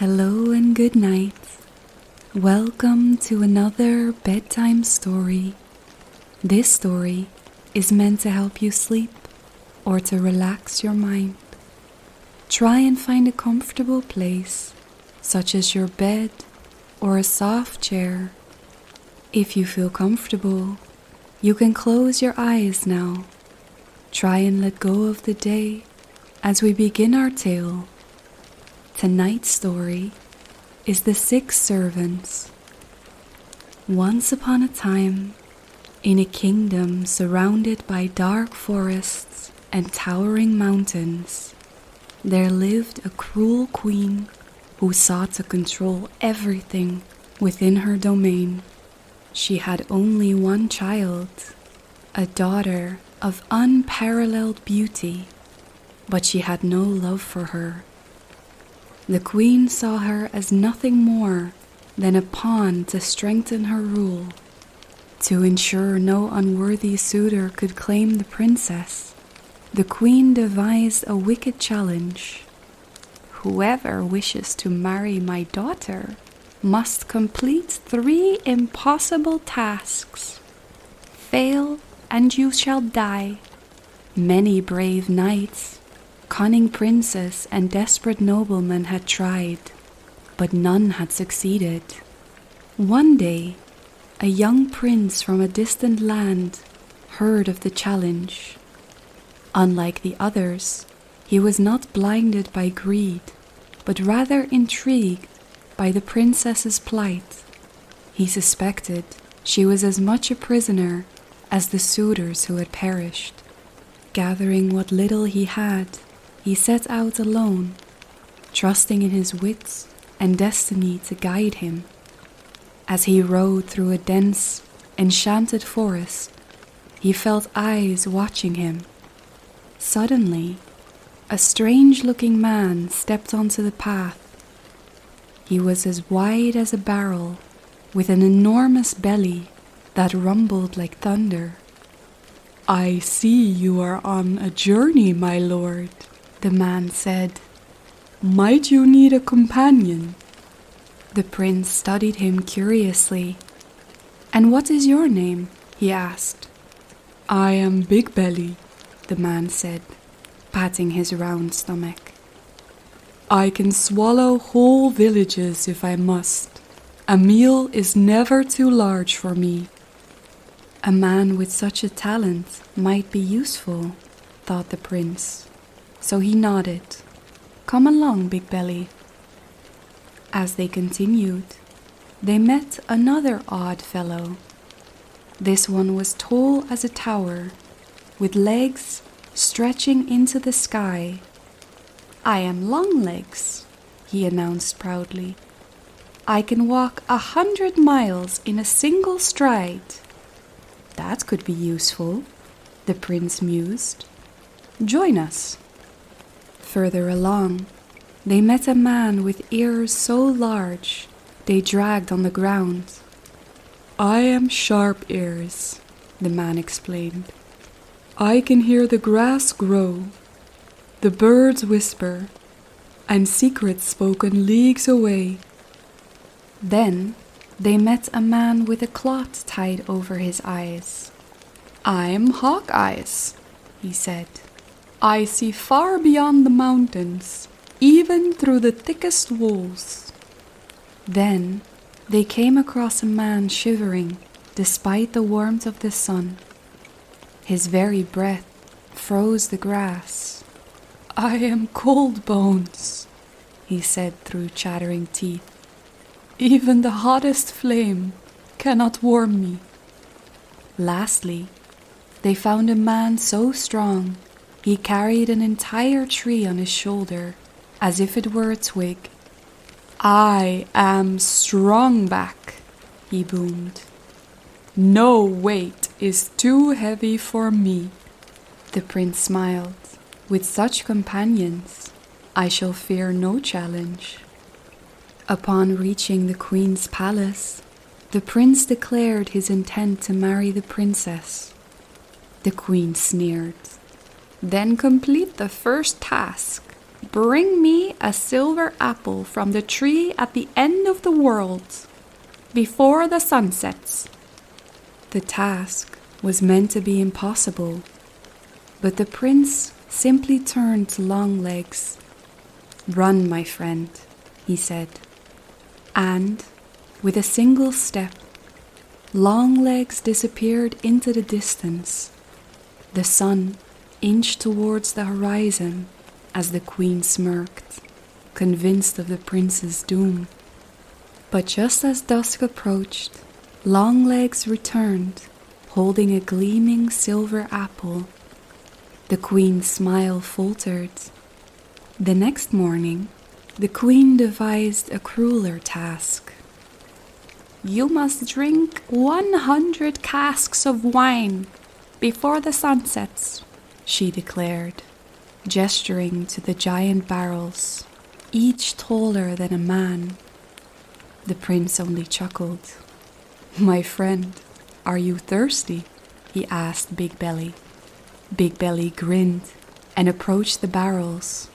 Hello and good night. Welcome to another bedtime story. This story is meant to help you sleep or to relax your mind. Try and find a comfortable place, such as your bed or a soft chair. If you feel comfortable, you can close your eyes now. Try and let go of the day as we begin our tale. Tonight's story is The 6 Servants. Once upon a time, in a kingdom surrounded by dark forests and towering mountains, there lived a cruel queen who sought to control everything within her domain. She had only one child, a daughter of unparalleled beauty, but she had no love for her. The queen saw her as nothing more than a pawn to strengthen her rule. To ensure no unworthy suitor could claim the princess, the queen devised a wicked challenge. Whoever wishes to marry my daughter must complete 3 impossible tasks. Fail and you shall die. Many brave knights, cunning princes and desperate noblemen had tried, but none had succeeded. One day, a young prince from a distant land heard of the challenge. Unlike the others, he was not blinded by greed, but rather intrigued by the princess's plight. He suspected she was as much a prisoner as the suitors who had perished. Gathering what little he had, he set out alone, trusting in his wits and destiny to guide him. As he rode through a dense, enchanted forest, he felt eyes watching him. Suddenly, a strange-looking man stepped onto the path. He was as wide as a barrel, with an enormous belly that rumbled like thunder. "I see you are on a journey, my lord," the man said. "Might you need a companion?" The prince studied him curiously. "And what is your name?" he asked. "I am Big Belly," the man said, patting his round stomach. "I can swallow whole villages if I must. A meal is never too large for me." A man with such a talent might be useful, thought the prince. So he nodded. "Come along, Big Belly." As they continued, they met another odd fellow. This one was tall as a tower, with legs stretching into the sky. "I am Longlegs," he announced proudly. "I can walk 100 miles in a single stride." "That could be useful," the prince mused. "Join us." Further along, they met a man with ears so large they dragged on the ground. "I am Sharp Ears," the man explained. "I can hear the grass grow, the birds whisper, and secrets spoken leagues away." Then they met a man with a cloth tied over his eyes. "I'm Hawkeyes," he said. "I see far beyond the mountains, even through the thickest walls." Then they came across a man shivering despite the warmth of the sun. His very breath froze the grass. "I am Cold Bones," he said through chattering teeth. "Even the hottest flame cannot warm me." Lastly, they found a man so strong he carried an entire tree on his shoulder, as if it were a twig. "I am Strongback," he boomed. "No weight is too heavy for me." The prince smiled. "With such companions, I shall fear no challenge." Upon reaching the queen's palace, the prince declared his intent to marry the princess. The queen sneered. "Then complete the first task," Bring me a silver apple from the tree at the end of the world, before the sun sets." The task was meant to be impossible, but the prince simply turned to Longlegs. "Run, my friend," he said. And, with a single step, Longlegs disappeared into the distance. The sun inched towards the horizon as the queen smirked, convinced of the prince's doom. But just as dusk approached, Longlegs returned, holding a gleaming silver apple. The queen's smile faltered. The next morning, the queen devised a crueler task. "You must drink 100 casks of wine before the sun sets," she declared, gesturing to the giant barrels, each taller than a man. The prince only chuckled. "My friend, are you thirsty?" he asked Big Belly. Big Belly grinned and approached the barrels.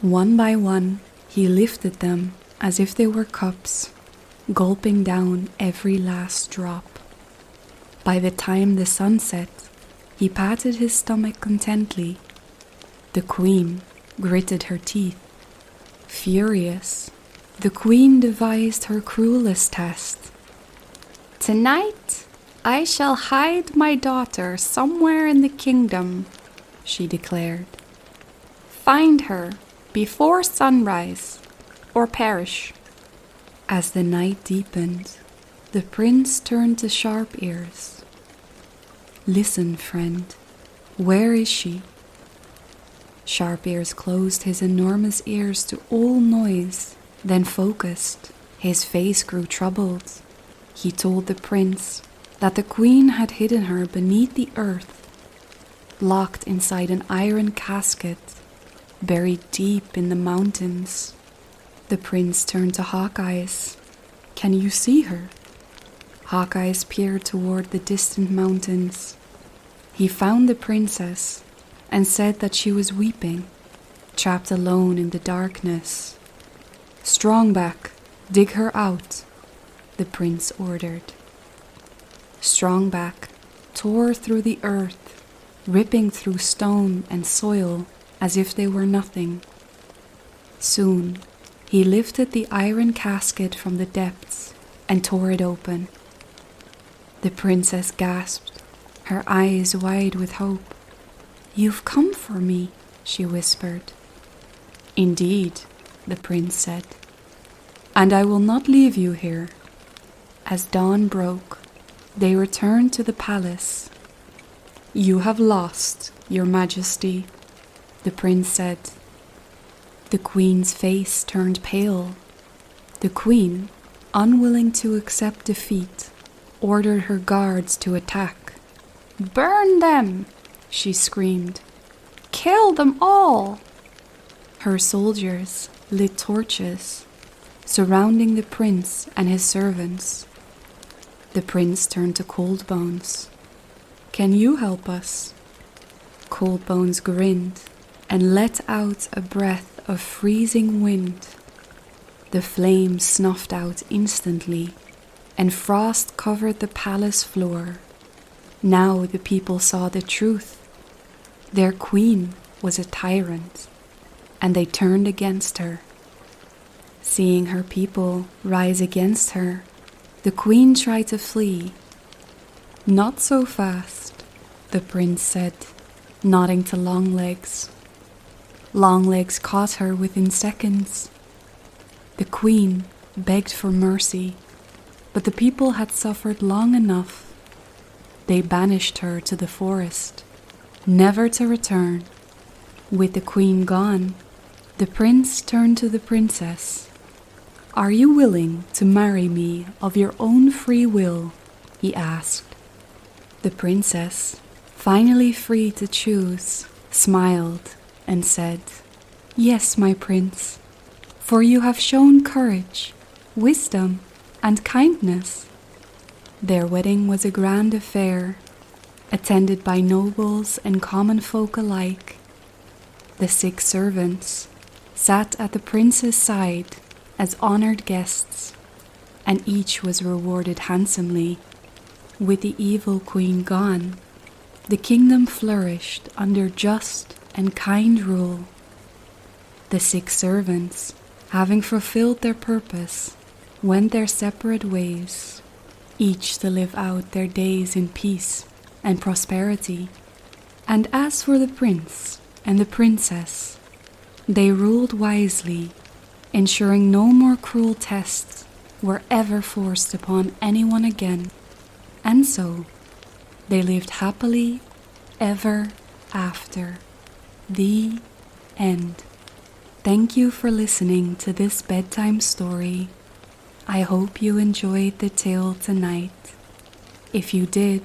One by one, he lifted them as if they were cups, gulping down every last drop. By the time the sun set, he patted his stomach contently. The queen gritted her teeth. Furious, the queen devised her cruelest test. "Tonight, I shall hide my daughter somewhere in the kingdom," she declared. "Find her before sunrise, or perish." As the night deepened, the prince turned to Sharp Ears. "Listen, friend, where is she?" Sharp Ears closed his enormous ears to all noise, then focused. His face grew troubled. He told the prince that the queen had hidden her beneath the earth, locked inside an iron casket, buried deep in the mountains. The prince turned to Hawkeyes. "Can you see her?" Hawkeyes peered toward the distant mountains. He found the princess and said that she was weeping, trapped alone in the darkness. "Strongback, dig her out," the prince ordered. Strongback tore through the earth, ripping through stone and soil as if they were nothing. Soon, he lifted the iron casket from the depths and tore it open. The princess gasped, her eyes wide with hope. "You've come for me," she whispered. "Indeed," the prince said, "and I will not leave you here." As dawn broke, they returned to the palace. "You have lost, Your Majesty," the prince said. The queen's face turned pale. The queen, unwilling to accept defeat, ordered her guards to attack. "Burn them!" she screamed. "Kill them all!" Her soldiers lit torches, surrounding the prince and his servants. The prince turned to Coldbones. "Can you help us?" Coldbones grinned and let out a breath of freezing wind. The flames snuffed out instantly, and frost covered the palace floor. Now the people saw the truth. Their queen was a tyrant, and they turned against her. Seeing her people rise against her, the queen tried to flee. "Not so fast," the prince said, nodding to Longlegs. Longlegs caught her within seconds. The queen begged for mercy, but the people had suffered long enough. They banished her to the forest, never to return. With the queen gone, the prince turned to the princess. "Are you willing to marry me of your own free will?" he asked. The princess, finally free to choose, smiled and said, "Yes, my prince, for you have shown courage, wisdom, and kindness." Their wedding was a grand affair, attended by nobles and common folk alike. The 6 servants, sat at the prince's side as honored guests, and each was rewarded handsomely. With the evil queen gone, the kingdom flourished under just and kind rule. The 6 servants, having fulfilled their purpose, went their separate ways, each to live out their days in peace and prosperity. And as for the prince and the princess, they ruled wisely, ensuring no more cruel tests were ever forced upon anyone again. And so, they lived happily ever after. The end. Thank you for listening to this bedtime story. I hope you enjoyed the tale tonight. If you did,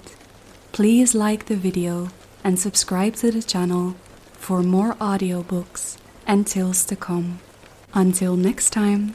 please like the video and subscribe to the channel for more audiobooks and tales to come. Until next time.